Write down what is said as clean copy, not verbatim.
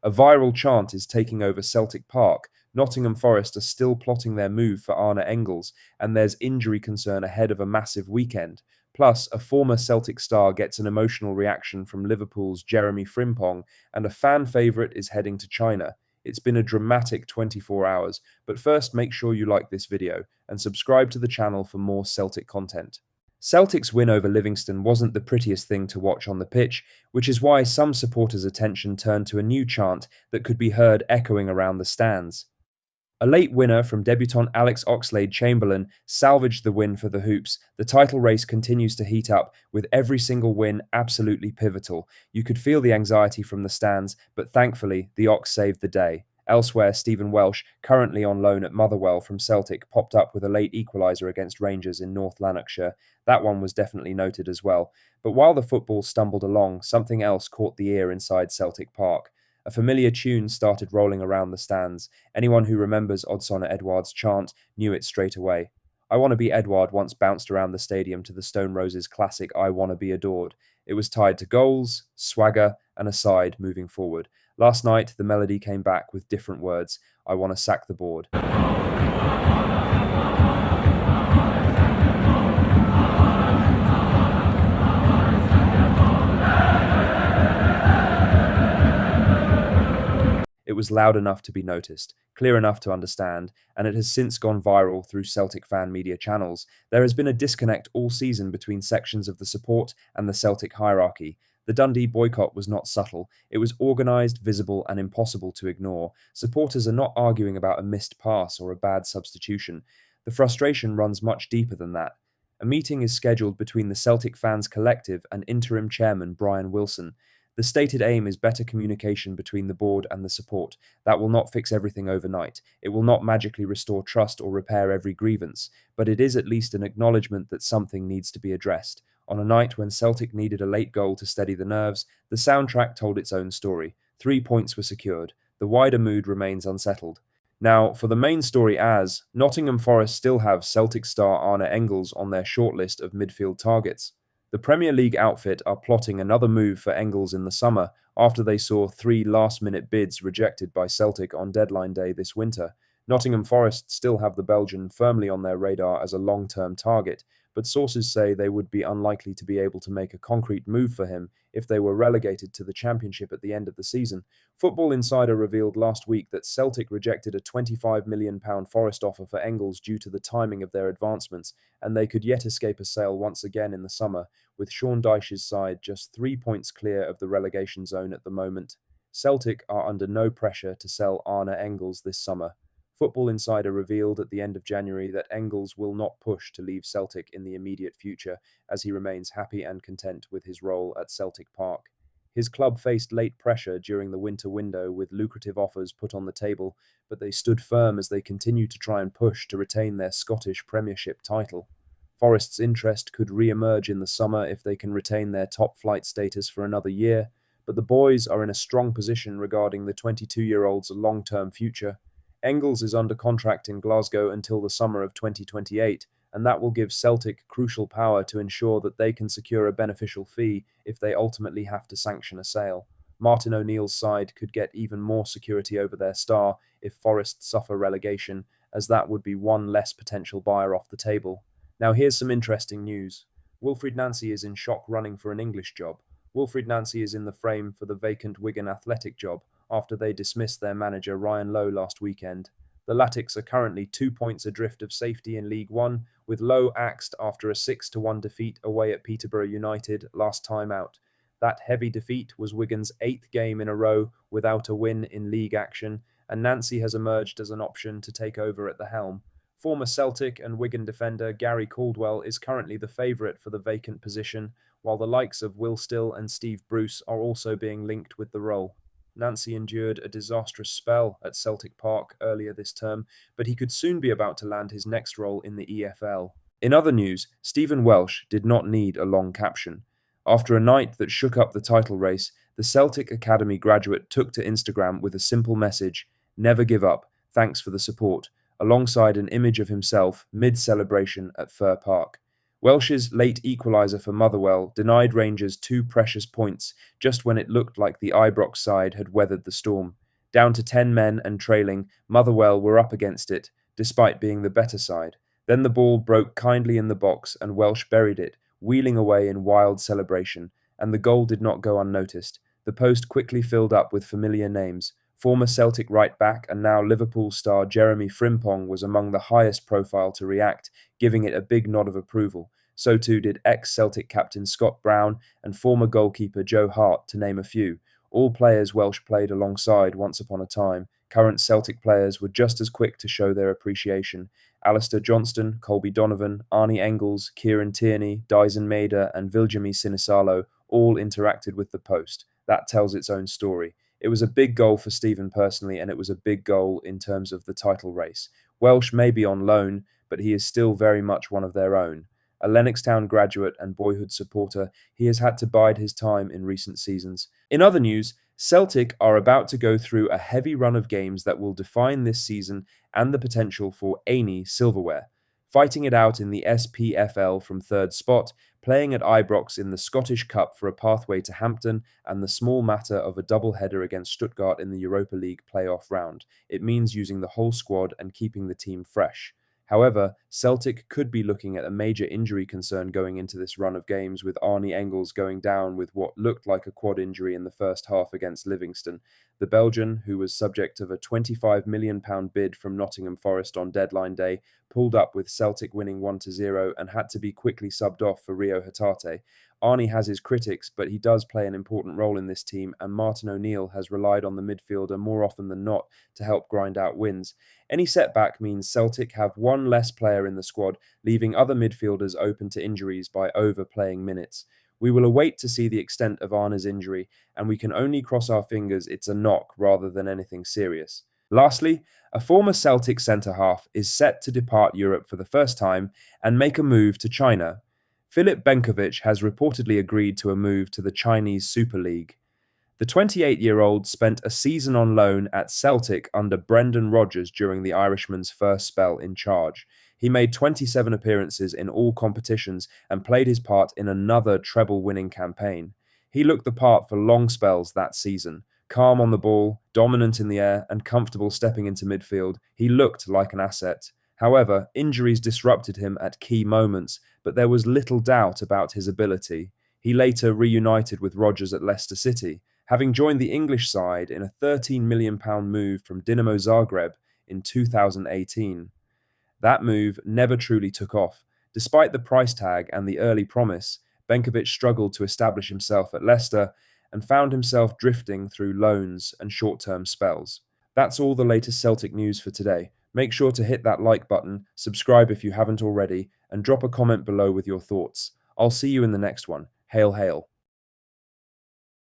A viral chant is taking over Celtic Park. Nottingham Forest are still plotting their move for Arne Engels, and there's injury concern ahead of a massive weekend. Plus, a former Celtic star gets an emotional reaction from Liverpool's Jeremy Frimpong, and a fan favourite is heading to China. It's been a dramatic 24 hours, but first make sure you like this video and subscribe to the channel for more Celtic content. Celtic's win over Livingston wasn't the prettiest thing to watch on the pitch, which is why some supporters' attention turned to a new chant that could be heard echoing around the stands. A late winner from debutant Alex Oxlade-Chamberlain salvaged the win for the Hoops. The title race continues to heat up, with every single win absolutely pivotal. You could feel the anxiety from the stands, but thankfully, the Ox saved the day. Elsewhere, Stephen Welsh, currently on loan at Motherwell from Celtic, popped up with a late equaliser against Rangers in North Lanarkshire. That one was definitely noted as well. But while the football stumbled along, something else caught the ear inside Celtic Park. A familiar tune started rolling around the stands. Anyone who remembers Odsonne Edouard's chant knew it straight away. I Wanna Be Edouard once bounced around the stadium to the Stone Roses classic I Wanna Be Adored. It was tied to goals, swagger, and a side moving forward. Last night, the melody came back with different words. I wanna sack the board. It was loud enough to be noticed, clear enough to understand, and it has since gone viral through Celtic fan media channels. There has been a disconnect all season between sections of the support and the Celtic hierarchy. The Dundee boycott was not subtle. It was organised, visible, and impossible to ignore. Supporters are not arguing about a missed pass or a bad substitution. The frustration runs much deeper than that. A meeting is scheduled between the Celtic Fans Collective and interim chairman Brian Wilson. The stated aim is better communication between the board and the support. That will not fix everything overnight. It will not magically restore trust or repair every grievance, but it is at least an acknowledgement that something needs to be addressed. On a night when Celtic needed a late goal to steady the nerves, the soundtrack told its own story. 3 points were secured. The wider mood remains unsettled. Now, for the main story as, Nottingham Forest still have Celtic star Arne Engels on their shortlist of midfield targets. The Premier League outfit are plotting another move for Engels in the summer after they saw 3 last-minute bids rejected by Celtic on deadline day this winter. Nottingham Forest still have the Belgian firmly on their radar as a long-term target, but sources say they would be unlikely to be able to make a concrete move for him if they were relegated to the Championship at the end of the season. Football Insider revealed last week that Celtic rejected a £25 million Forest offer for Engels due to the timing of their advancements, and they could yet escape a sale once again in the summer, with Sean Dyche's side just 3 points clear of the relegation zone at the moment. Celtic are under no pressure to sell Arne Engels this summer. Football Insider revealed at the end of January that Engels will not push to leave Celtic in the immediate future, as he remains happy and content with his role at Celtic Park. His club faced late pressure during the winter window with lucrative offers put on the table, but they stood firm as they continued to try and push to retain their Scottish Premiership title. Forest's interest could re-emerge in the summer if they can retain their top-flight status for another year, but the boys are in a strong position regarding the 22-year-old's long-term future. Engels is under contract in Glasgow until the summer of 2028, and that will give Celtic crucial power to ensure that they can secure a beneficial fee if they ultimately have to sanction a sale. Martin O'Neill's side could get even more security over their star if Forest suffer relegation, as that would be one less potential buyer off the table. Now here's some interesting news. Wilfried Nancy is in shock running for an English job. Wilfried Nancy is in the frame for the vacant Wigan Athletic job after they dismissed their manager Ryan Lowe last weekend. The Latics are currently 2 points adrift of safety in League One, with Lowe axed after a 6-1 defeat away at Peterborough United last time out. That heavy defeat was Wigan's 8th game in a row without a win in league action, and Nancy has emerged as an option to take over at the helm. Former Celtic and Wigan defender Gary Caldwell is currently the favourite for the vacant position, while the likes of Will Still and Steve Bruce are also being linked with the role. Nancy endured a disastrous spell at Celtic Park earlier this term, but he could soon be about to land his next role in the EFL. In other news, Stephen Welsh did not need a long caption. After a night that shook up the title race, the Celtic Academy graduate took to Instagram with a simple message: "Never give up, thanks for the support," alongside an image of himself mid-celebration at Fir Park. Welsh's late equaliser for Motherwell denied Rangers 2 precious points just when it looked like the Ibrox side had weathered the storm. Down to 10 men and trailing, Motherwell were up against it, despite being the better side. Then the ball broke kindly in the box and Welsh buried it, wheeling away in wild celebration, and the goal did not go unnoticed. The post quickly filled up with familiar names. Former Celtic right-back and now Liverpool star Jeremy Frimpong was among the highest profile to react, giving it a big nod of approval. So too did ex-Celtic captain Scott Brown and former goalkeeper Joe Hart, to name a few. All players Welsh played alongside once upon a time. Current Celtic players were just as quick to show their appreciation. Alistair Johnston, Colby Donovan, Arne Engels, Kieran Tierney, Dyson Maeda and Viljami Sinisalo all interacted with the post. That tells its own story. It was a big goal for Stephen personally, and it was a big goal in terms of the title race. Welsh may be on loan, but he is still very much one of their own. A Lennox Town graduate and boyhood supporter, he has had to bide his time in recent seasons. In other news, Celtic are about to go through a heavy run of games that will define this season and the potential for Arne silverware. Fighting it out in the SPFL from third spot, playing at Ibrox in the Scottish Cup for a pathway to Hampton, and the small matter of a double-header against Stuttgart in the Europa League playoff round. It means using the whole squad and keeping the team fresh. However, Celtic could be looking at a major injury concern going into this run of games, with Arne Engels going down with what looked like a quad injury in the first half against Livingston. The Belgian, who was subject of a £25 million bid from Nottingham Forest on deadline day, pulled up with Celtic winning 1-0 and had to be quickly subbed off for Rio Hatate. Arne has his critics, but he does play an important role in this team, and Martin O'Neill has relied on the midfielder more often than not to help grind out wins. Any setback means Celtic have one less player in the squad, leaving other midfielders open to injuries by overplaying minutes. We will await to see the extent of Arne's injury, and we can only cross our fingers it's a knock rather than anything serious. Lastly, a former Celtic centre-half is set to depart Europe for the first time and make a move to China. Filip Benkovic has reportedly agreed to a move to the Chinese Super League. The 28-year-old spent a season on loan at Celtic under Brendan Rodgers during the Irishman's first spell in charge. He made 27 appearances in all competitions and played his part in another treble-winning campaign. He looked the part for long spells that season. Calm on the ball, dominant in the air, and comfortable stepping into midfield, he looked like an asset. However, injuries disrupted him at key moments, but there was little doubt about his ability. He later reunited with Rodgers at Leicester City, having joined the English side in a £13 million move from Dinamo Zagreb in 2018. That move never truly took off. Despite the price tag and the early promise, Benkovic struggled to establish himself at Leicester and found himself drifting through loans and short-term spells. That's all the latest Celtic news for today. Make sure to hit that like button, subscribe if you haven't already, and drop a comment below with your thoughts. I'll see you in the next one. Hail, hail.